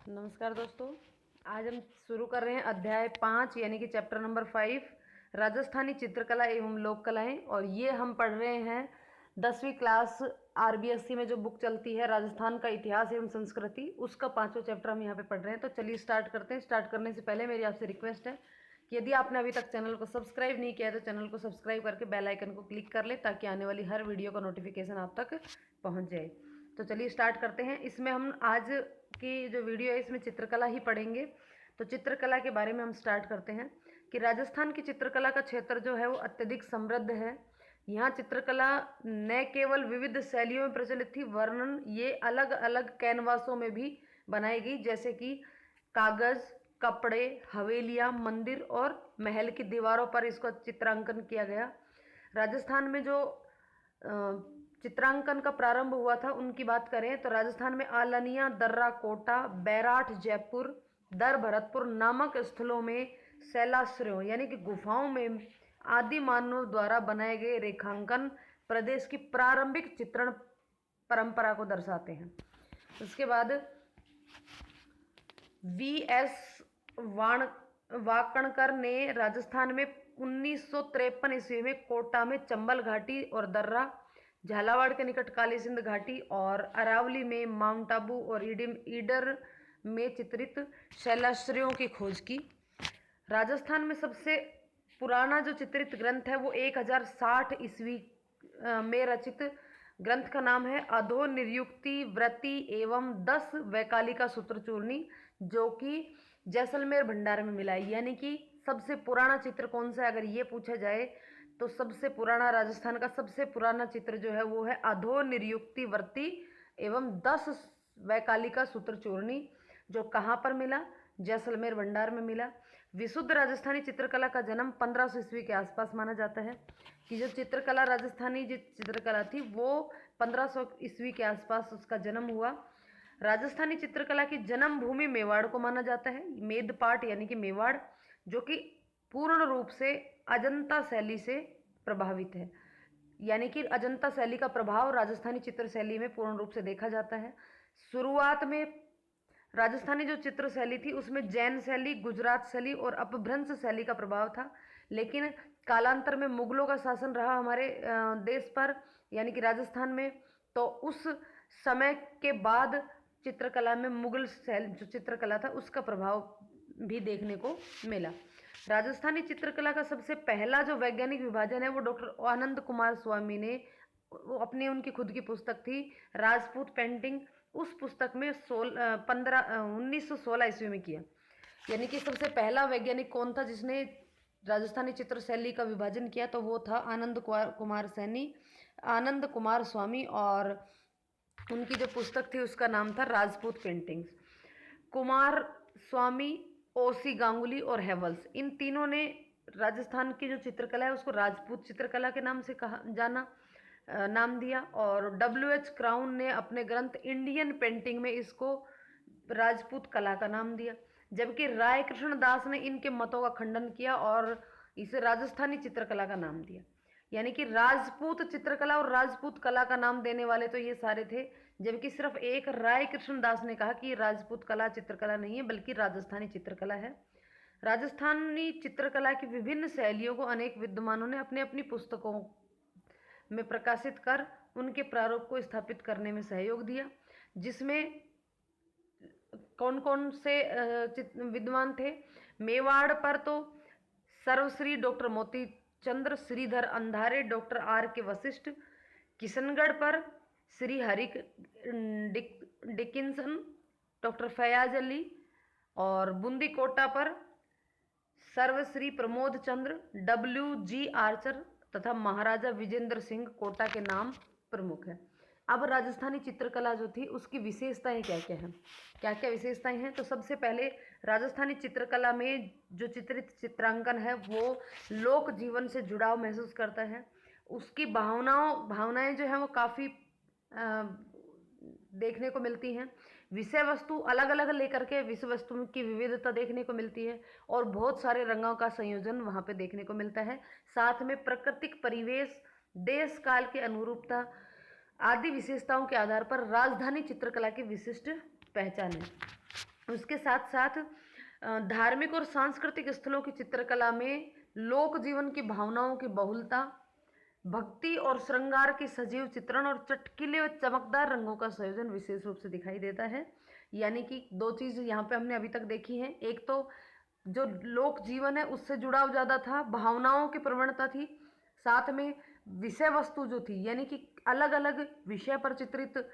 नमस्कार दोस्तों। आज हम शुरू कर रहे हैं अध्याय 5 यानी कि चैप्टर नंबर 5 राजस्थानी चित्रकला एवं लोक कलाएं। और ये हम पढ़ रहे हैं 10वीं क्लास आरबीएससी में जो बुक चलती है राजस्थान का इतिहास एवं संस्कृति, उसका 5वां चैप्टर हम यहाँ पे पढ़ रहे हैं। तो चलिए स्टार्ट करते हैं। स्टार्ट करने से पहले मेरी आपसे रिक्वेस्ट है कि यदि आपने अभी तक चैनल को सब्सक्राइब नहीं किया है तो चैनल को सब्सक्राइब करके बेल आइकन को क्लिक कर ले ताकि आने वाली हर वीडियो का नोटिफिकेशन आप तक पहुँच जाए। तो चलिए स्टार्ट करते हैं। इसमें हम आज की जो वीडियो है इसमें चित्रकला ही पढ़ेंगे। तो चित्रकला के बारे में हम स्टार्ट करते हैं कि राजस्थान की चित्रकला का क्षेत्र जो है वो अत्यधिक समृद्ध है। यहाँ चित्रकला न केवल विविध शैलियों में प्रचलित थी, वर्णन ये अलग अलग कैनवासों में भी बनाई गई, जैसे कि कागज, कपड़े, हवेलियाँ, मंदिर और महल की दीवारों पर इसका चित्रांकन किया गया। राजस्थान में जो चित्रांकन का प्रारंभ हुआ था उनकी बात करें तो राजस्थान में आलनिया, दर्रा कोटा, बैराठ, जयपुर, दर भरतपुर नामक स्थलों में शैलाश्रयों यानी कि गुफाओं में आदि मानव द्वारा बनाए गए रेखांकन प्रदेश की प्रारंभिक चित्रण परंपरा को दर्शाते हैं। उसके बाद वी.एस. वाकणकर ने राजस्थान में 1953 ईस्वी में कोटा में चंबल घाटी और दर्रा, झालावाड़ के निकट काली सिंध घाटी और अरावली में माउंट आबू और ईडर में चित्रित शैलाश्रयों की खोज की। राजस्थान में सबसे पुराना जो चित्रित ग्रंथ है वो 1060 ईस्वी में रचित ग्रंथ का नाम है अधो निरुक्ति वृत्ति एवं 10 वैकालिका सूत्र चूर्णी, जो कि जैसलमेर भंडार में मिला है। यानी कि सबसे पुराना चित्र कौन सा है अगर ये पूछा जाए तो सबसे पुराना राजस्थान का सबसे पुराना चित्र जो है वो है अधो निरुक्ति वृत्ति एवं 10 वैकालिका सूत्र चूर्णी, जो कहाँ पर मिला? जैसलमेर भंडार में मिला। विशुद्ध राजस्थानी चित्रकला का जन्म 1500 ईस्वी के आसपास माना जाता है कि जो चित्रकला राजस्थानी जो चित्रकला थी वो 1500 ईस्वी के आसपास उसका जन्म हुआ। राजस्थानी चित्रकला की जन्म भूमि मेवाड़ को माना जाता है। मेदपाट यानी कि मेवाड़, जो कि पूर्ण रूप से अजंता शैली से प्रभावित है। यानी कि अजंता शैली का प्रभाव राजस्थानी चित्र शैली में पूर्ण रूप से देखा जाता है। शुरुआत में राजस्थानी जो चित्र शैली थी उसमें जैन शैली, गुजरात शैली और अपभ्रंश शैली का प्रभाव था, लेकिन कालांतर में मुगलों का शासन रहा हमारे देश पर यानी कि राजस्थान में। तो उस समय के बाद चित्रकला में मुगल शैली जो चित्रकला था उसका प्रभाव भी देखने को मिला। राजस्थानी चित्रकला का सबसे पहला जो वैज्ञानिक विभाजन है वो डॉक्टर आनंद कुमार स्वामी ने अपनी उनकी खुद की पुस्तक थी राजपूत पेंटिंग, उस पुस्तक में 1916 ईस्वी में किया। यानी कि सबसे पहला वैज्ञानिक कौन था जिसने राजस्थानी चित्र शैली का विभाजन किया? तो वो था आनंद कुमार स्वामी, और उनकी जो पुस्तक थी उसका नाम था राजपूत पेंटिंग्स। कुमार स्वामी, ओसी गांगुली और हेवल्स, इन तीनों ने राजस्थान की जो चित्रकला है उसको राजपूत चित्रकला के नाम से नाम दिया। और W.H. क्राउन ने अपने ग्रंथ इंडियन पेंटिंग में इसको राजपूत कला का नाम दिया, जबकि राय कृष्ण दास ने इनके मतों का खंडन किया और इसे राजस्थानी चित्रकला का नाम दिया। यानी कि राजपूत चित्रकला और राजपूत कला का नाम देने वाले तो ये सारे थे, जबकि सिर्फ एक राय कृष्ण दास ने कहा कि राजपूत कला चित्रकला नहीं है बल्कि राजस्थानी चित्रकला है। राजस्थानी चित्रकला की विभिन्न शैलियों को अनेक विद्वानों ने अपनी अपनी पुस्तकों में प्रकाशित कर उनके प्रारूप को स्थापित करने में सहयोग दिया, जिसमें कौन कौन से विद्वान थे? मेवाड़ पर तो सर्वश्री डॉक्टर मोती चंद्र, श्रीधर अंधारे, डॉक्टर R.K. वशिष्ठ। किशनगढ़ पर श्री हरिक डिकिंसन, डॉक्टर फयाज अली, और बूंदी कोटा पर सर्वश्री प्रमोद चंद्र, W.G. आर्चर तथा महाराजा विजेंद्र सिंह कोटा के नाम प्रमुख है। अब राजस्थानी चित्रकला जो थी उसकी विशेषताएं क्या क्या हैं, क्या क्या विशेषताएं हैं? तो सबसे पहले राजस्थानी चित्रकला में जो चित्रित चित्रांकन है वो लोक जीवन से जुड़ाव महसूस करता है। उसकी भावनाएं जो है वो काफ़ी देखने को मिलती हैं। विषय वस्तु अलग अलग लेकर के विषय वस्तु की विविधता देखने को मिलती है और बहुत सारे रंगों का संयोजन वहाँ पे देखने को मिलता है। साथ में प्राकृतिक परिवेश, देश काल की अनुरूपता आदि विशेषताओं के आधार पर राजधानी चित्रकला की विशिष्ट पहचान है। उसके साथ साथ धार्मिक और सांस्कृतिक स्थलों की चित्रकला में लोक जीवन की भावनाओं की बहुलता, भक्ति और श्रृंगार की सजीव चित्रण और चटकीले व चमकदार रंगों का संयोजन विशेष रूप से दिखाई देता है। यानी कि दो चीज़ यहाँ पे हमने अभी तक देखी हैं। एक तो जो लोक जीवन है उससे जुड़ाव ज़्यादा था, भावनाओं की प्रवणता थी, साथ में विषय वस्तु जो थी यानी कि अलग अलग विषय पर चित्रित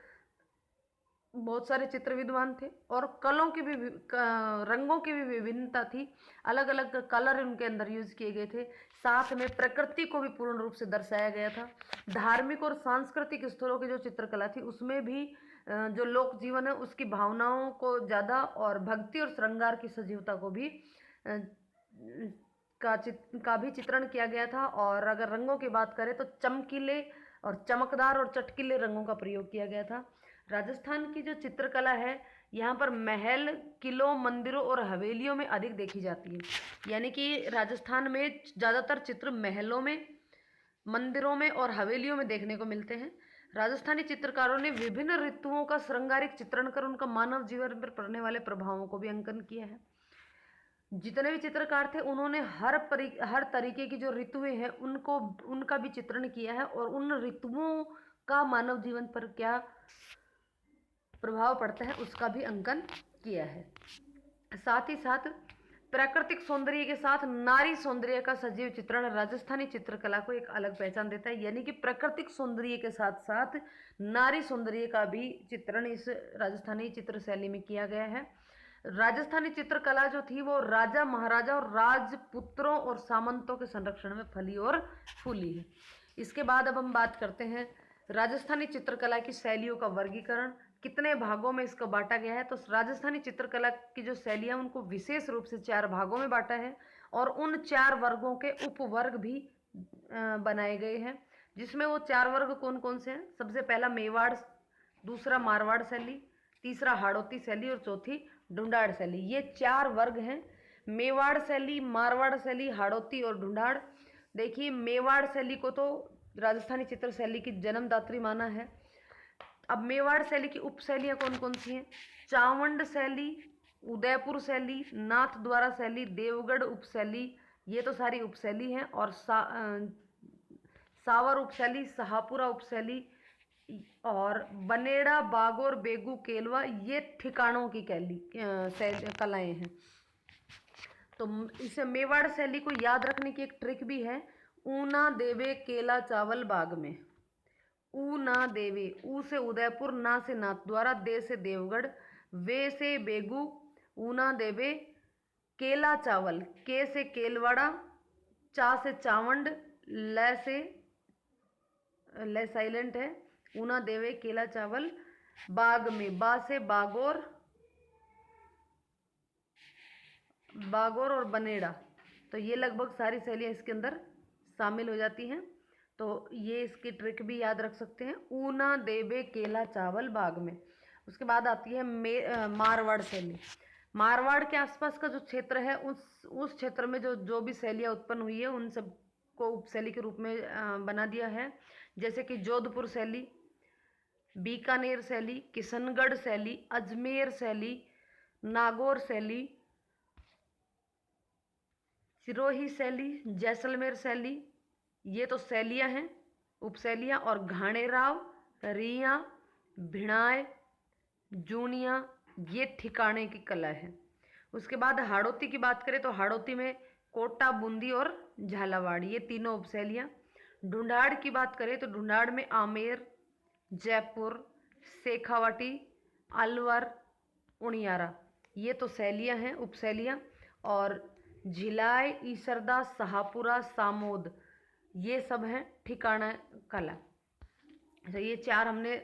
बहुत सारे चित्र विद्वान थे, और कलों की भी रंगों की भी विभिन्नता थी, अलग अलग कलर उनके अंदर यूज किए गए थे। साथ में प्रकृति को भी पूर्ण रूप से दर्शाया गया था। धार्मिक और सांस्कृतिक स्थलों की जो चित्रकला थी उसमें भी जो लोक जीवन है उसकी भावनाओं को ज़्यादा, और भक्ति और श्रृंगार की सजीवता को भी का भी चित्रण किया गया था। और अगर रंगों की बात करें तो चमकीले और चमकदार और चटकीले रंगों का प्रयोग किया गया था। राजस्थान की जो चित्रकला है यहाँ पर महल, किलों, मंदिरों और हवेलियों में अधिक देखी जाती है। यानी कि राजस्थान में ज़्यादातर चित्र महलों में, मंदिरों में और हवेलियों में देखने को मिलते हैं। राजस्थानी चित्रकारों ने विभिन्न ऋतुओं का श्रृंगारिक चित्रण कर उनका मानव जीवन पर पड़ने वाले प्रभावों को भी अंकन किया है। जितने भी चित्रकार थे उन्होंने हर तरीके की जो ऋतुएं हैं उनका भी चित्रण किया है, और उन ऋतुओं का मानव जीवन पर क्या प्रभाव पड़ता है उसका भी अंकन किया है। साथ ही साथ प्राकृतिक सौंदर्य के साथ नारी सौंदर्य का सजीव चित्रण राजस्थानी चित्रकला को एक अलग पहचान देता है। यानी कि प्राकृतिक सौंदर्य के साथ साथ नारी सौंदर्य का भी चित्रण इस राजस्थानी चित्र शैली में किया गया है। राजस्थानी चित्रकला जो थी वो राजा, महाराजा और राजपुत्रों और सामंतों के संरक्षण में फली और फूली है। इसके बाद अब हम बात करते हैं राजस्थानी चित्रकला की शैलियों का वर्गीकरण, कितने भागों में इसको बांटा गया है। तो राजस्थानी चित्रकला की जो शैलियाँ उनको विशेष रूप से 4 भागों में बांटा है, और उन 4 वर्गों के उपवर्ग भी बनाए गए हैं, जिसमें वो 4 वर्ग कौन कौन से हैं। सबसे पहला मेवाड़, दूसरा मारवाड़ शैली, तीसरा हाड़ौती शैली और चौथी ढूंढाड़ शैली। ये 4 वर्ग हैं, मेवाड़ शैली, मारवाड़ शैली, हाड़ौती और ढूंढाड़। देखिए मेवाड़ शैली को तो राजस्थानी चित्र शैली की जन्मदात्री माना है। अब मेवाड़ शैली की उपशैलियाँ कौन कौन सी हैं। चावंड शैली, उदयपुर शैली, नाथद्वारा शैली, देवगढ़ उपशैली, ये तो सारी उपशैली हैं। और सावर उपशैली, शाहपुरा उपशैली और बनेड़ा, बागोर, बेगू, केलवा, ये ठिकानों की कलाएँ हैं। तो इसे मेवाड़ शैली को याद रखने की एक ट्रिक भी है। ऊना देवे केला चावल बाग में। ऊ ना देवे, ऊ से उदयपुर, ना से नाथद्वारा, दे से देवगढ़, वे से बेगू, ऊना देवे केला चावल, के से केलवाड़ा, चा से चावंड, ले साइलेंट है, ऊना देवे केला चावल बाग में, बा से बागोर, बागोर और बनेड़ा। तो ये लगभग सारी शैलियाँ इसके अंदर शामिल हो जाती हैं। तो ये इसकी ट्रिक भी याद रख सकते हैं, ऊना देवे केला चावल बाग में। उसके बाद आती है मारवाड़ शैली। मारवाड़ के आसपास का जो क्षेत्र है उस क्षेत्र में जो भी शैलियाँ उत्पन्न हुई है उन सब को उपशैली के रूप में बना दिया है। जैसे कि जोधपुर शैली, बीकानेर शैली, किशनगढ़ शैली, अजमेर शैली, नागौर शैली, सिरोही शैली, जैसलमेर शैली, ये तो शैलियाँ हैं, उपशैलियाँ। और घाणेराव, रियाँ, भिणाय, जूनिया, ये ठिकाने की कला है। उसके बाद हाड़ौती की बात करें तो हाड़ौती में कोटा, बूंदी और झालावाड़, ये तीनों उपशैलियाँ। ढूंढाड़ की बात करें तो ढूंढाड़ में आमेर, जयपुर, शेखावाटी, अलवर, उनियारा, ये तो शैलियाँ हैं, उपशैलियाँ। और झिलाई, ईसरदा, शाहपुरा, सामोद, ये सब हैं ठिकाना कला। तो ये 4 हमने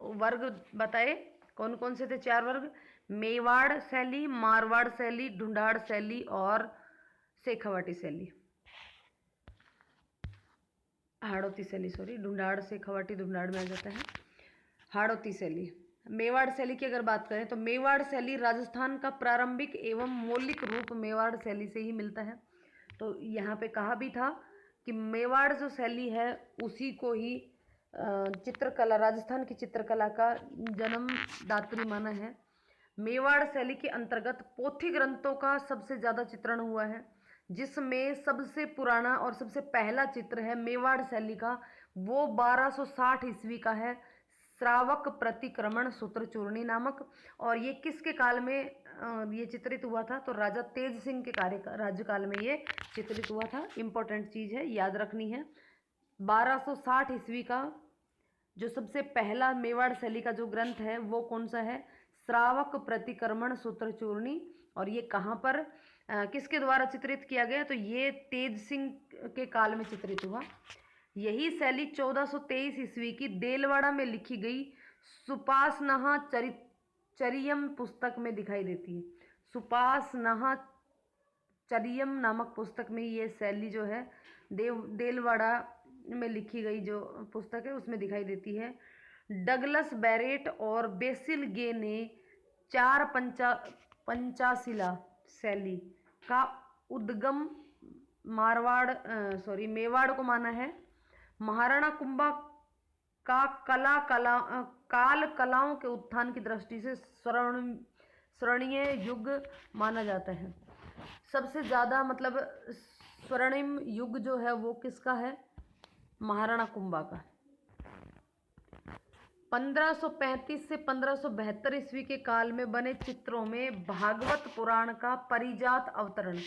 वर्ग बताए। कौन कौन से थे 4 वर्ग। मेवाड़ शैली, मारवाड़ शैली, ढूंढाड़ शैली और शेखावाटी शैली, हाड़ौती शैली, सॉरी, ढूंढाड़ शेखावाटी ढूंढाड़ में आ जाता है। हाड़ौती शैली, मेवाड़ शैली की अगर बात करें तो मेवाड़ शैली राजस्थान का प्रारंभिक एवं मौलिक रूप मेवाड़ शैली से ही मिलता है। तो यहाँ पे कहा भी था कि मेवाड़ जो शैली है उसी को ही चित्रकला, राजस्थान की चित्रकला का जन्मदात्री माना है। मेवाड़ शैली के अंतर्गत पोथी ग्रंथों का सबसे ज़्यादा चित्रण हुआ है, जिसमें सबसे पुराना और सबसे पहला चित्र है मेवाड़ शैली का, वो 1260 ईस्वी का है, श्रावक प्रतिक्रमण सूत्रचूर्णी नामक। और ये किसके काल में ये चित्रित हुआ था? तो राजा तेज सिंह के राज्यकाल में ये चित्रित हुआ था। इंपॉर्टेंट चीज़ है, याद रखनी है। 1260 ईस्वी का जो सबसे पहला मेवाड़ शैली का जो ग्रंथ है वो कौन सा है? श्रावक प्रतिक्रमण सूत्रचूर्णी। और ये कहाँ पर किसके द्वारा चित्रित किया गया? तो ये तेज सिंह के काल में चित्रित हुआ। यही शैली 1423 ईस्वी की देलवाड़ा में लिखी गई सुपासनहा चरियम पुस्तक में दिखाई देती है। सुपासनहा चरियम नामक पुस्तक में ये शैली जो है देलवाड़ा में लिखी गई जो पुस्तक है उसमें दिखाई देती है। डगलस बैरेट और बेसिल गे ने चार पंचाशिला शैली का उद्गम मेवाड़ को माना है। महाराणा कुंभा का काल कलाओं के उत्थान की दृष्टि से स्वर्णीय युग माना जाता है। सबसे ज़्यादा मतलब स्वर्णिम युग जो है वो किसका है? महाराणा कुंभा का। 1535 से 1572 ईस्वी के काल में बने चित्रों में भागवत पुराण का परिजात अवतरण,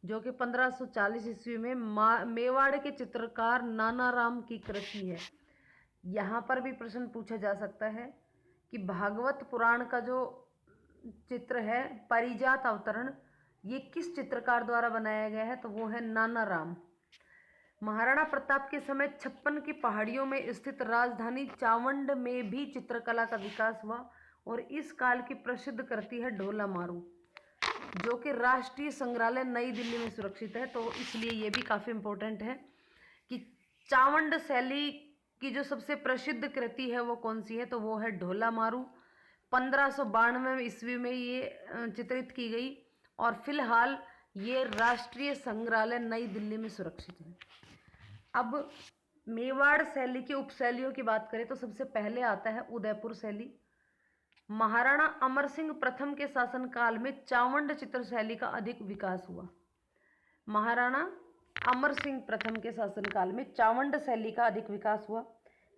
जो कि 1540 ईस्वी में मेवाड़ के चित्रकार नानाराम की कृति है। यहाँ पर भी प्रश्न पूछा जा सकता है कि भागवत पुराण का जो चित्र है परिजात अवतरण, ये किस चित्रकार द्वारा बनाया गया है? तो वो है नानाराम। महाराणा प्रताप के समय 56 की पहाड़ियों में स्थित राजधानी चावंड में भी चित्रकला का विकास हुआ और इस काल की प्रसिद्ध कृति है ढोला मारू, जो कि राष्ट्रीय संग्रहालय नई दिल्ली में सुरक्षित है। तो इसलिए ये भी काफ़ी इम्पोर्टेंट है कि चावंड शैली की जो सबसे प्रसिद्ध कृति है वो कौन सी है? तो वो है ढोला मारू। 1592 ईस्वी में ये चित्रित की गई और फिलहाल ये राष्ट्रीय संग्रहालय नई दिल्ली में सुरक्षित है। अब मेवाड़ शैली की उपशैलियों की बात करें तो सबसे पहले आता है उदयपुर शैली। महाराणा अमर सिंह प्रथम के शासनकाल में चावंड चित्र शैली का अधिक विकास हुआ। महाराणा अमर सिंह प्रथम के शासनकाल में चावंड शैली का अधिक विकास हुआ।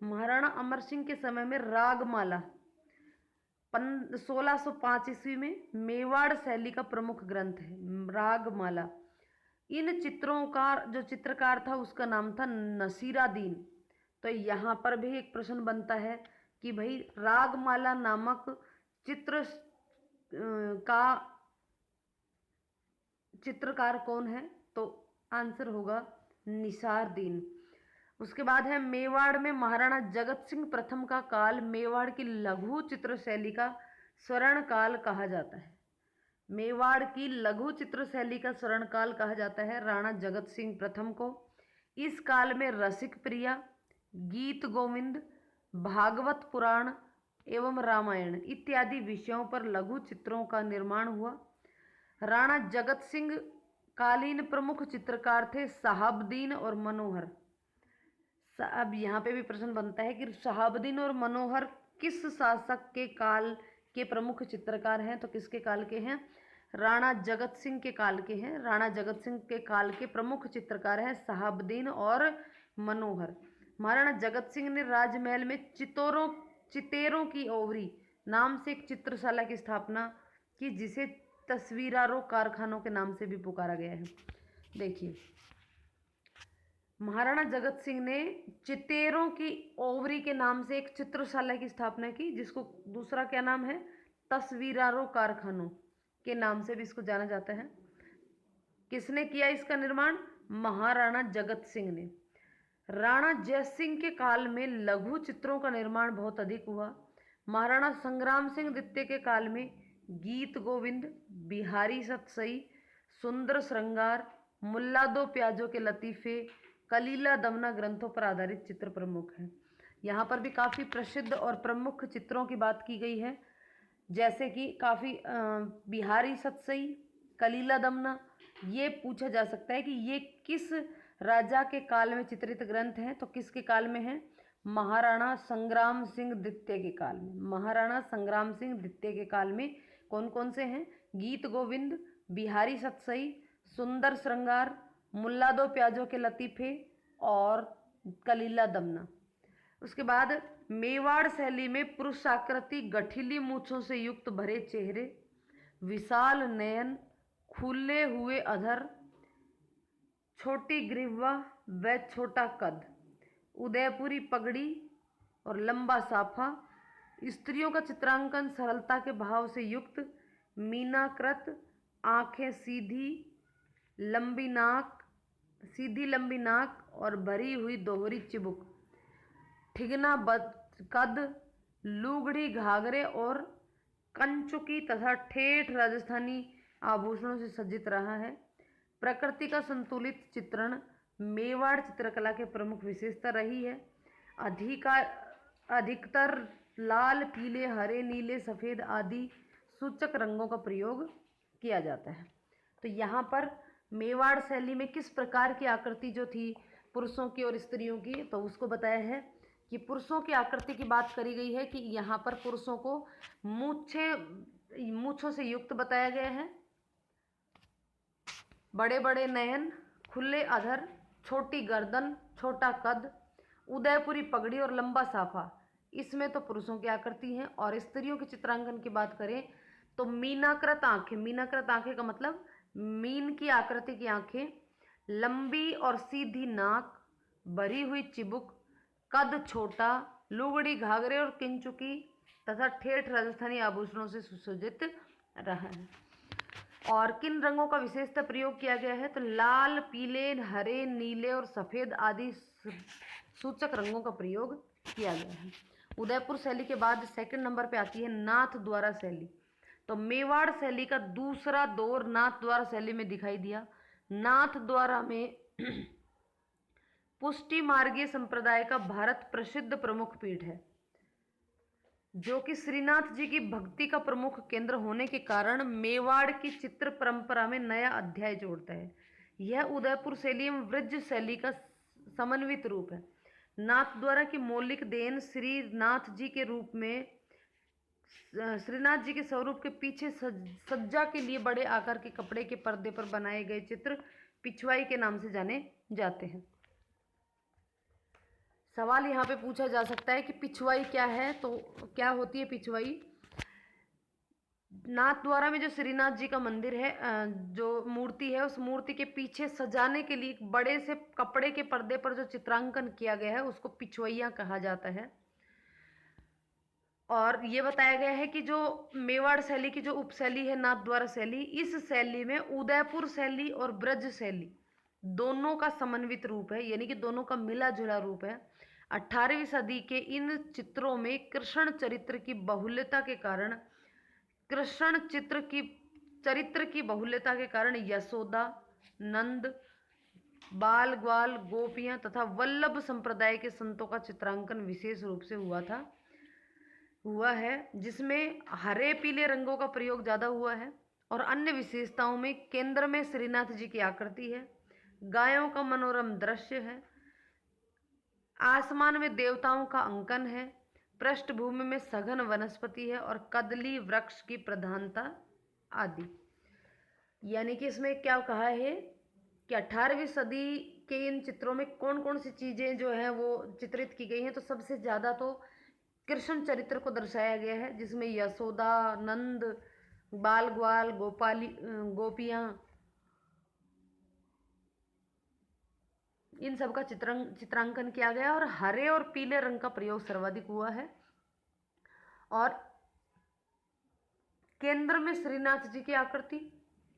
महाराणा अमर सिंह के समय में रागमाला 1605 ईस्वी में मेवाड़ शैली का प्रमुख ग्रंथ है रागमाला। इन चित्रों का जो चित्रकार था उसका नाम था नसीरादीन। तो यहाँ पर भी एक प्रश्न बनता है कि भाई रागमाला नामक चित्र का चित्रकार कौन है? तो आंसर होगा निसारदीन। उसके बाद है मेवाड़ में महाराणा जगत सिंह प्रथम का काल मेवाड़ की लघु चित्र शैली का स्वर्ण काल कहा जाता है। मेवाड़ की लघु चित्र शैली का स्वर्ण काल कहा जाता है राणा जगत सिंह प्रथम को। इस काल में रसिक प्रिया, गीत गोविंद, भागवत पुराण एवं रामायण इत्यादि विषयों पर लघु चित्रों का निर्माण हुआ। राणा जगत सिंह कालीन प्रमुख चित्रकार थे शहाबुद्दीन और मनोहर। अब यहाँ पे भी प्रश्न बनता है कि शहाबुद्दीन और मनोहर किस शासक के काल के प्रमुख चित्रकार हैं? तो किसके काल के हैं? राणा जगत सिंह के काल के हैं। राणा जगत सिंह के काल के प्रमुख चित्रकार हैं शहाबुद्दीन और मनोहर। महाराणा जगत सिंह ने राजमहल में चितेरों की ओवरी नाम से एक चित्रशाला की स्थापना की, जिसे तस्वीरारों कारखानों के नाम से भी पुकारा गया है। देखिए, महाराणा जगत सिंह ने चितेरों की ओवरी के नाम से एक चित्रशाला की स्थापना की, जिसको दूसरा क्या नाम है? तस्वीरारों कारखानों के नाम से भी इसको जाना जाता है। किसने किया इसका निर्माण? महाराणा जगत सिंह ने। राणा जयसिंह के काल में लघु चित्रों का निर्माण बहुत अधिक हुआ। महाराणा संग्राम सिंह द्वितीय के काल में गीत गोविंद, बिहारी सतसई, सुंदर श्रृंगार, मुल्ला दो प्याजों के लतीफ़े, कलीला दमना ग्रंथों पर आधारित चित्र प्रमुख हैं। यहाँ पर भी काफ़ी प्रसिद्ध और प्रमुख चित्रों की बात की गई है, जैसे कि काफ़ी बिहारी सतसई, कलीला दमना। ये पूछा जा सकता है कि ये किस राजा के काल में चित्रित ग्रंथ हैं? तो किसके काल में है? महाराणा संग्राम सिंह द्वितीय के काल में। महाराणा संग्राम सिंह द्वितीय के काल में कौन कौन से हैं? गीत गोविंद, बिहारी सतसई, सुंदर श्रृंगार, मुल्ला दो प्याजों के लतीफे और कलीला दमना। उसके बाद मेवाड़ शैली में पुरुष आकृति, गठीली मूछों से युक्त भरे चेहरे, विशाल नयन, खुले हुए अधर, छोटी ग्रीवा व छोटा कद, उदयपुरी पगड़ी और लंबा साफा। स्त्रियों का चित्रांकन सरलता के भाव से युक्त, मीनाकृत, आंखें सीधी लंबी नाक और भरी हुई दोहरी चिबुक, ठिगना कद, लुगड़ी घाघरे और कंचुकी तथा ठेठ राजस्थानी आभूषणों से सज्जित रहा है। प्रकृति का संतुलित चित्रण मेवाड़ चित्रकला के प्रमुख विशेषता रही है। अधिकतर लाल, पीले, हरे, नीले, सफ़ेद आदि सूचक रंगों का प्रयोग किया जाता है। तो यहाँ पर मेवाड़ शैली में किस प्रकार की आकृति जो थी पुरुषों की और स्त्रियों की, तो उसको बताया है कि पुरुषों की आकृति की बात करी गई है कि यहाँ पर पुरुषों को मूछों से युक्त बताया गया है, बड़े बड़े नयन, खुले अधर, छोटी गर्दन, छोटा कद, उदयपुरी पगड़ी और लंबा साफा, इसमें तो पुरुषों की आकृति है। और स्त्रियों के चित्रांकन की बात करें तो मीनाकृत आंखें, मीनाकृत आंखें का मतलब मीन की आकृति की आंखें, लंबी और सीधी नाक, भरी हुई चिबुक, कद छोटा, लुगड़ी घाघरे और किंचुकी तथा ठेठ राजस्थानी आभूषणों से सुसज्जित रहा है। और किन रंगों का विशेषतः प्रयोग किया गया है? तो लाल, पीले, हरे, नीले और सफ़ेद आदि सूचक रंगों का प्रयोग किया गया है। उदयपुर शैली के बाद सेकंड नंबर पे आती है नाथ द्वारा शैली। तो मेवाड़ शैली का दूसरा दौर नाथ द्वारा शैली में दिखाई दिया। नाथ द्वारा में पुष्टि मार्गीय संप्रदाय का भारत प्रसिद्ध प्रमुख पीठ है, जो कि श्रीनाथ जी की भक्ति का प्रमुख केंद्र होने के कारण मेवाड़ की चित्र परंपरा में नया अध्याय जोड़ता है। यह उदयपुर शैली एवं वृज शैली का समन्वित रूप है। नाथ द्वारा की मौलिक देन श्रीनाथ जी के रूप में, श्रीनाथ जी के स्वरूप के पीछे सज्जा के लिए बड़े आकार के कपड़े के पर्दे पर बनाए गए चित्र पिछवाई के नाम से जाने जाते हैं। सवाल यहाँ पे पूछा जा सकता है कि पिछवाई क्या है? तो क्या होती है पिछवाई? नाथ द्वारा में जो श्रीनाथ जी का मंदिर है, जो मूर्ति है, उस मूर्ति के पीछे सजाने के लिए एक बड़े से कपड़े के पर्दे पर जो चित्रांकन किया गया है उसको पिछवैया कहा जाता है। और ये बताया गया है कि जो मेवाड़ शैली की जो उपशैली है नाथ द्वारा शैली, इस शैली में उदयपुर शैली और ब्रज शैली दोनों का समन्वित रूप है, यानी कि दोनों का मिला जुला रूप है। 18वीं सदी के इन चित्रों में कृष्ण चरित्र की बहुल्यता के कारण यशोदा, नंद, बाल ग्वाल, गोपियां तथा वल्लभ संप्रदाय के संतों का चित्रांकन विशेष रूप से हुआ है, जिसमें हरे पीले रंगों का प्रयोग ज़्यादा हुआ है। और अन्य विशेषताओं में केंद्र में श्रीनाथ जी की आकृति है, गायों का मनोरम दृश्य है, आसमान में देवताओं का अंकन है, पृष्ठभूमि में सघन वनस्पति है और कदली वृक्ष की प्रधानता आदि। यानी कि इसमें क्या कहा है कि 18वीं सदी के इन चित्रों में कौन कौन सी चीज़ें जो हैं वो चित्रित की गई हैं? तो सबसे ज़्यादा तो कृष्ण चरित्र को दर्शाया गया है, जिसमें यशोदा, नंद, बाल ग्वाल, गोपियाँ, इन सब का चित्रांकन किया गया और हरे और पीले रंग का प्रयोग सर्वाधिक हुआ है। और केंद्र में श्रीनाथ जी की आकृति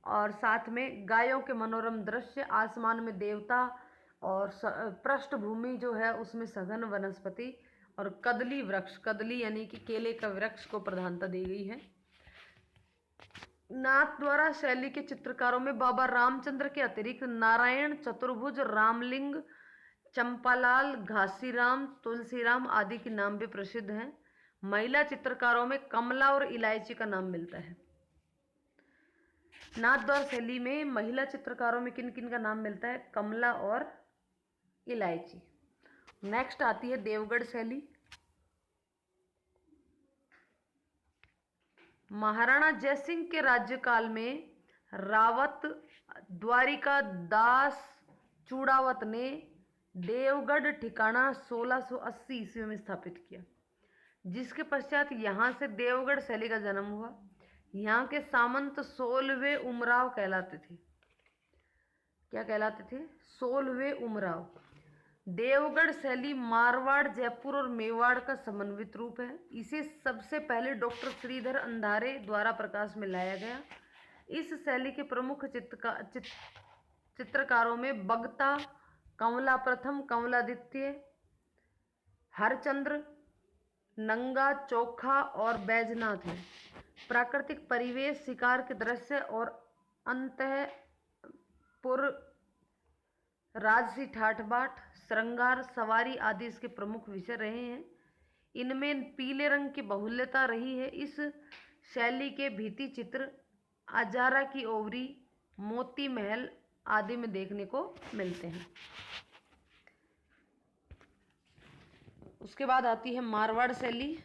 और साथ में गायों के मनोरम दृश्य, आसमान में देवता और पृष्ठभूमि जो है उसमें सघन वनस्पति और कदली वृक्ष, कदली यानी कि केले का वृक्ष को प्रधानता दी गई है। नाथ द्वारा शैली के चित्रकारों में बाबा रामचंद्र के अतिरिक्त नारायण, चतुर्भुज, रामलिंग, चंपालाल, घासीराम, तुलसीराम आदि के नाम भी प्रसिद्ध हैं। महिला चित्रकारों में कमला और इलायची का नाम मिलता है। नाथ द्वारा शैली में महिला चित्रकारों में किन किन का नाम मिलता है? कमला और इलायची। नेक्स्ट आती है देवगढ़ शैली। महाराणा जयसिंह के राज्यकाल में रावत द्वारिका दास चूड़ावत ने देवगढ़ ठिकाना 1680 ईस्वी में स्थापित किया, जिसके पश्चात यहाँ से देवगढ़ शैली का जन्म हुआ। यहाँ के सामंत 16वें उमराव कहलाते थे। क्या कहलाते थे? 16वें उमराव। देवगढ़ शैली मारवाड़, जयपुर और मेवाड़ का समन्वित रूप है। इसे सबसे पहले डॉक्टर श्रीधर अंधारे द्वारा प्रकाश में लाया गया। इस शैली के प्रमुख चित्रकारों में बगता, कमला प्रथम, कमलादित्य, हरचंद्र, नंगा, चोखा और बैजनाथ है। प्राकृतिक परिवेश, शिकार के दृश्य और अंतःपुर, राजसी ठाठ बाट, श्रृंगार, सवारी आदि इसके प्रमुख विषय रहे हैं। इनमें पीले रंग की बहुल्यता रही है। इस शैली के भित्ति चित्र अजारा की ओवरी, मोती महल आदि में देखने को मिलते हैं। उसके बाद आती है मारवाड़ शैली।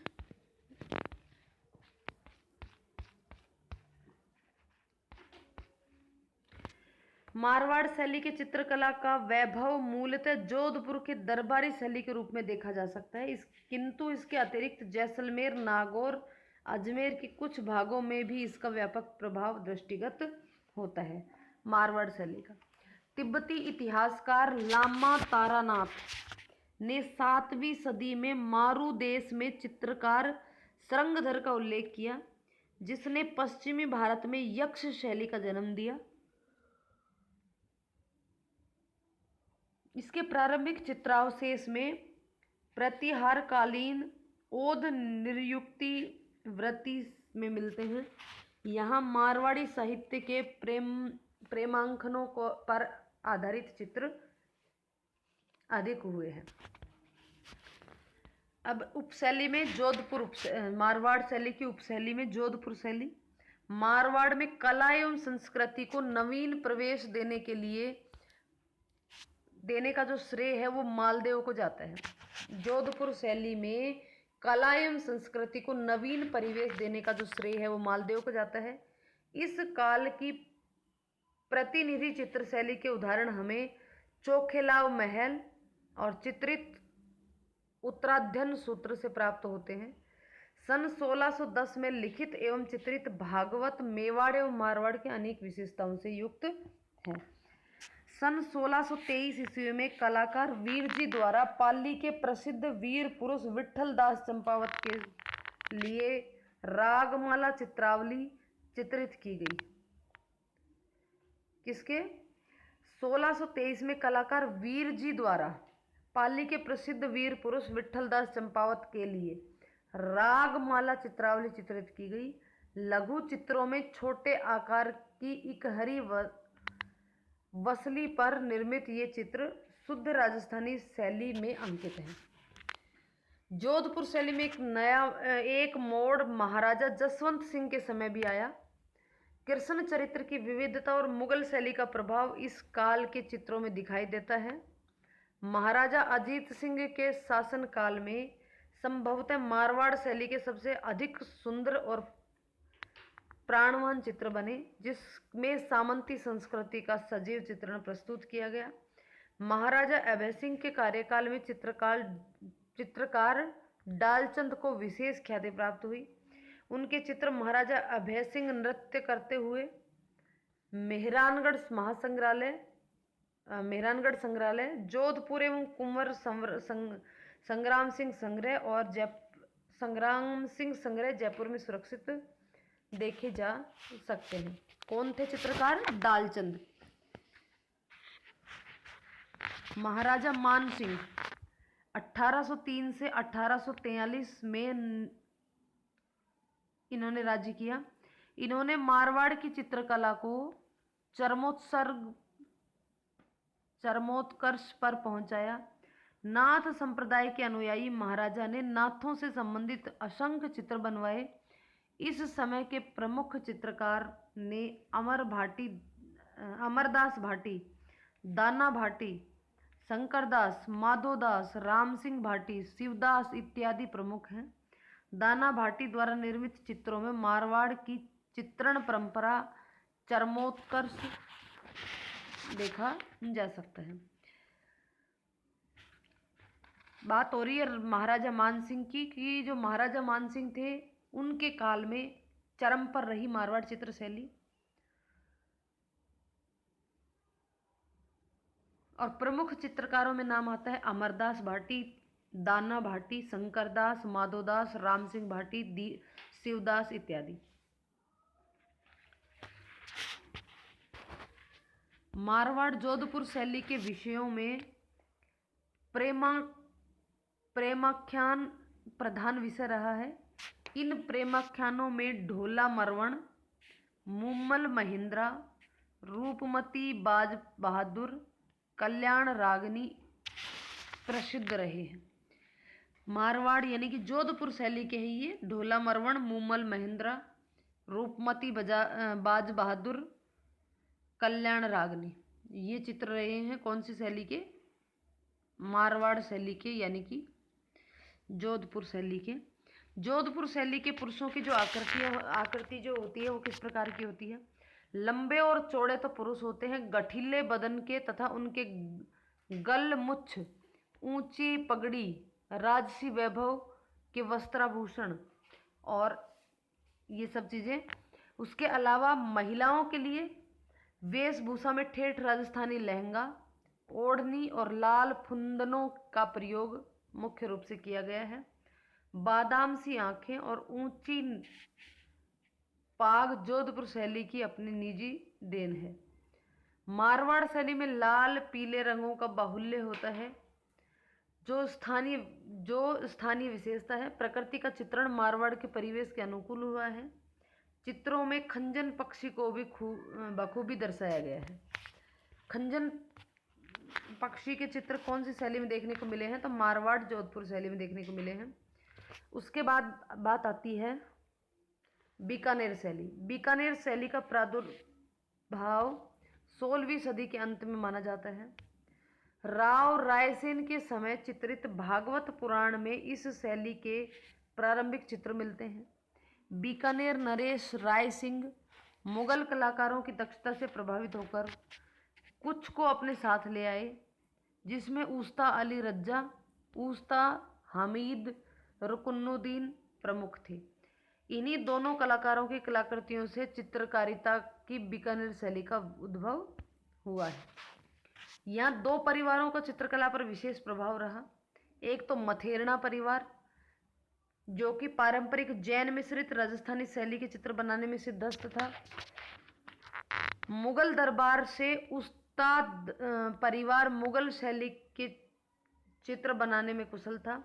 मारवाड़ शैली के चित्रकला का वैभव मूलतः जोधपुर के दरबारी शैली के रूप में देखा जा सकता है। किंतु इसके अतिरिक्त जैसलमेर, नागौर, अजमेर के कुछ भागों में भी इसका व्यापक प्रभाव दृष्टिगत होता है। मारवाड़ शैली का तिब्बती इतिहासकार लामा तारानाथ ने 7वीं सदी में मारू देश में चित्रकार श्रृंगधर का उल्लेख किया, जिसने पश्चिमी भारत में यक्ष शैली का जन्म दिया। इसके प्रारंभिक चित्रावशेष में प्रतिहारकालीन ओध निर्युक्ति वृत्ति में मिलते हैं। यहाँ मारवाड़ी साहित्य के प्रेमांकनों पर आधारित चित्र अधिक हुए हैं। अब उपशैली में जोधपुर, मारवाड़ शैली की उपशैली में जोधपुर शैली। मारवाड़ में कला एवं संस्कृति को नवीन प्रवेश देने का जो श्रेय है वो मालदेव को जाता है। जोधपुर शैली में कला एवं संस्कृति को नवीन परिवेश देने का जो श्रेय है वो मालदेव को जाता है। इस काल की प्रतिनिधि चित्र शैली के उदाहरण हमें चोखेलाव महल और चित्रित उत्तराध्ययन सूत्र से प्राप्त होते हैं। सन 1610 में लिखित एवं चित्रित भागवत मेवाड़ एवं मारवाड़ के अनेक विशेषताओं से युक्त है। सन 1623 ईस्वी में कलाकार वीरजी द्वारा पाली के प्रसिद्ध वीर पुरुष विट्ठल दास चंपावत के लिए रागमाला चित्रावली चित्रित की गई। किसके? 1623 में कलाकार वीरजी द्वारा पाली के प्रसिद्ध वीर पुरुष विट्ठल दास चंपावत के लिए रागमाला चित्रावली चित्रित की गई। लघु चित्रों में छोटे आकार की इकहरी वसली पर निर्मित ये चित्र शुद्ध राजस्थानी शैली में अंकित हैं। जोधपुर शैली में एक मोड़ महाराजा जसवंत सिंह के समय भी आया। कृष्ण चरित्र की विविधता और मुगल शैली का प्रभाव इस काल के चित्रों में दिखाई देता है। महाराजा अजीत सिंह के शासनकाल में संभवतः मारवाड़ शैली के सबसे अधिक सुंदर और प्राणवान चित्र बने, जिसमें सामंती संस्कृति का सजीव चित्रण प्रस्तुत किया गया। महाराजा अभय सिंह के कार्यकाल में चित्रकार डालचंद को विशेष ख्याति प्राप्त हुई। उनके चित्र महाराजा अभय सिंह नृत्य करते हुए मेहरानगढ़ संग्रहालय, जोधपुर एवं कुंवर संग्राम सिंह संग्रह जयपुर में सुरक्षित देखे जा सकते हैं। कौन थे चित्रकार? डालचंद। महाराजा मान सिंह 1803 से 1843 में इन्होंने राज्य किया। इन्होंने मारवाड़ की चित्रकला को चरमोत्कर्ष पर पहुंचाया। नाथ संप्रदाय के अनुयायी महाराजा ने नाथों से संबंधित असंख्य चित्र बनवाए। इस समय के प्रमुख चित्रकार ने अमरदास भाटी, दाना भाटी, शंकरदास, माधोदास, राम सिंह भाटी, शिवदास इत्यादि प्रमुख हैं। दाना भाटी द्वारा निर्मित चित्रों में मारवाड़ की चित्रण परंपरा चरमोत्कर्ष देखा जा सकता है। बात हो रही है महाराजा मानसिंह की कि जो महाराजा मानसिंह थे उनके काल में चरम पर रही मारवाड़ चित्र शैली। और प्रमुख चित्रकारों में नाम आता है अमरदास भाटी, दाना भाटी, शंकरदास, माधोदास, राम सिंह भाटी, शिवदास इत्यादि। मारवाड़ जोधपुर शैली के विषयों में प्रेमाख्यान प्रधान विषय रहा है। इन प्रेमाख्यानों में ढोला मरवण, मुम्मल महिंद्रा, रूपमती बाज बहादुर, कल्याण रागनी प्रसिद्ध रहे हैं। मारवाड़ यानी कि जोधपुर शैली के ही ये ढोला मरवण, मुम्मल महिंद्रा, रूपमती बाज बहादुर, कल्याण रागनी, ये चित्र रहे हैं कौन सी शैली के? मारवाड़ शैली के, यानी कि जोधपुर शैली के। जोधपुर शैली के पुरुषों की जो आकृति जो होती है वो किस प्रकार की होती है? लंबे और चौड़े तो पुरुष होते हैं, गठीले बदन के तथा उनके गल मुछ, ऊंची पगड़ी, राजसी वैभव के वस्त्राभूषण और ये सब चीज़ें। उसके अलावा महिलाओं के लिए वेशभूषा में ठेठ राजस्थानी लहंगा, ओढ़नी और लाल फुंदनों का प्रयोग मुख्य रूप से किया गया है। बादाम सी आंखें और ऊंची पाग जोधपुर शैली की अपनी निजी देन है। मारवाड़ शैली में लाल पीले रंगों का बाहुल्य होता है जो स्थानीय विशेषता है। प्रकृति का चित्रण मारवाड़ के परिवेश के अनुकूल हुआ है। चित्रों में खंजन पक्षी को भी बखूबी दर्शाया गया है। खंजन पक्षी के चित्र कौन सी शैली में देखने को मिले हैं? तो मारवाड़ जोधपुर शैली में देखने को मिले हैं। उसके बाद बात आती है बीकानेर शैली। बीकानेर शैली का प्रादुर्भाव 16वीं सदी के अंत में माना जाता है। राव रायसेन के समय चित्रित भागवत पुराण में इस शैली के प्रारंभिक चित्र मिलते हैं। बीकानेर नरेश राय सिंह मुगल कलाकारों की दक्षता से प्रभावित होकर कुछ को अपने साथ ले आए, जिसमें उस्ता अली रज्जा, उस्ता हामिद रुकनुद्दीन प्रमुख थे। इन्हीं दोनों कलाकारों की कलाकृतियों से चित्रकारिता की बीकानेर शैली का उद्भव हुआ है। यहाँ दो परिवारों का चित्रकला पर विशेष प्रभाव रहा। एक तो मथेरना परिवार, जो कि पारंपरिक जैन मिश्रित राजस्थानी शैली के चित्र बनाने में सिद्धहस्त था। मुगल दरबार से उस्ताद परिवार मुगल शैली के चित्र बनाने में कुशल था।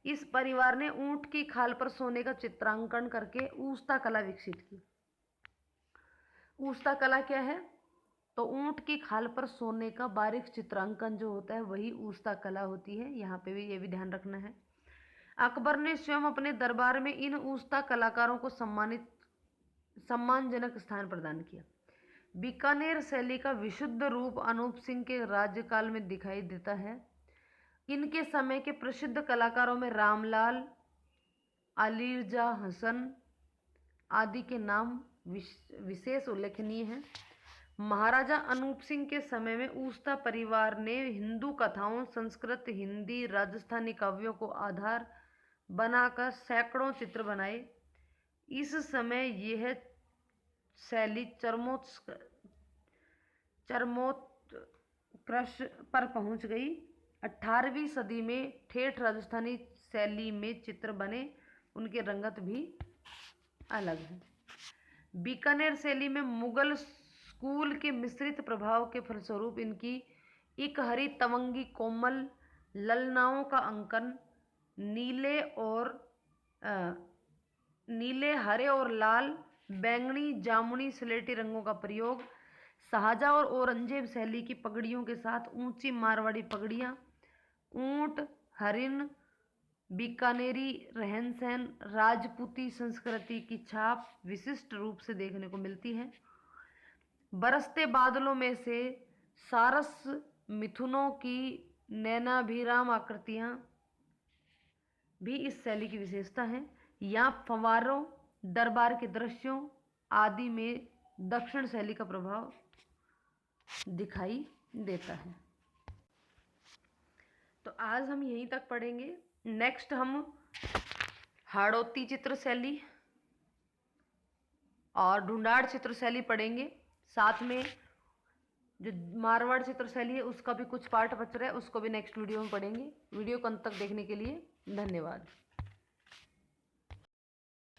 इस परिवार ने ऊंट की खाल पर सोने का चित्रांकन करके उस्ता कला विकसित की। उस्ता कला क्या है? तो ऊंट की खाल पर सोने का बारीक चित्रांकन जो होता है वही उस्ता कला होती है। यहाँ पे भी ये भी ध्यान रखना है। अकबर ने स्वयं अपने दरबार में इन उस्ता कलाकारों को सम्मानजनक स्थान प्रदान किया। बीकानेर शैली का विशुद्ध रूप अनूप सिंह के राज्यकाल में दिखाई देता है। इनके समय के प्रसिद्ध कलाकारों में रामलाल, अलीरजा हसन आदि के नाम विशेष उल्लेखनीय हैं। महाराजा अनूप सिंह के समय में उस्ता परिवार ने हिंदू कथाओं, संस्कृत, हिंदी, राजस्थानी काव्यों को आधार बनाकर सैकड़ों चित्र बनाए। इस समय यह शैली चरमोत्कर्ष पर पहुंच गई। 18वीं सदी में ठेठ राजस्थानी शैली में चित्र बने, उनकी रंगत भी अलग है। बीकानेर शैली में मुगल स्कूल के मिश्रित प्रभाव के फलस्वरूप इनकी इकहरी तवंगी कोमल ललनाओं का अंकन, नीले, हरे और लाल, बैंगनी, जामुनी, स्लेटी रंगों का प्रयोग, शाहजहाँ और औरंगजेब शैली की पगड़ियों के साथ ऊंची मारवाड़ी पगड़ियाँ, ऊंट, हरिन, बीकानेरी रहन सहन, राजपूती संस्कृति की छाप विशिष्ट रूप से देखने को मिलती है। बरसते बादलों में से सारस मिथुनों की नैनाभिराम आकृतियां भी इस शैली की विशेषता है। यहाँ फव्वारों, दरबार के दृश्यों आदि में दक्षिण शैली का प्रभाव दिखाई देता है। तो आज हम यहीं तक पढ़ेंगे। नेक्स्ट हम हाड़ौती चित्र शैली और ढूंढाड़ चित्र शैली पढ़ेंगे। साथ में जो मारवाड़ चित्र शैली है उसका भी कुछ पार्ट बच रहा है, उसको भी नेक्स्ट वीडियो में पढ़ेंगे। वीडियो को अंत तक देखने के लिए धन्यवाद।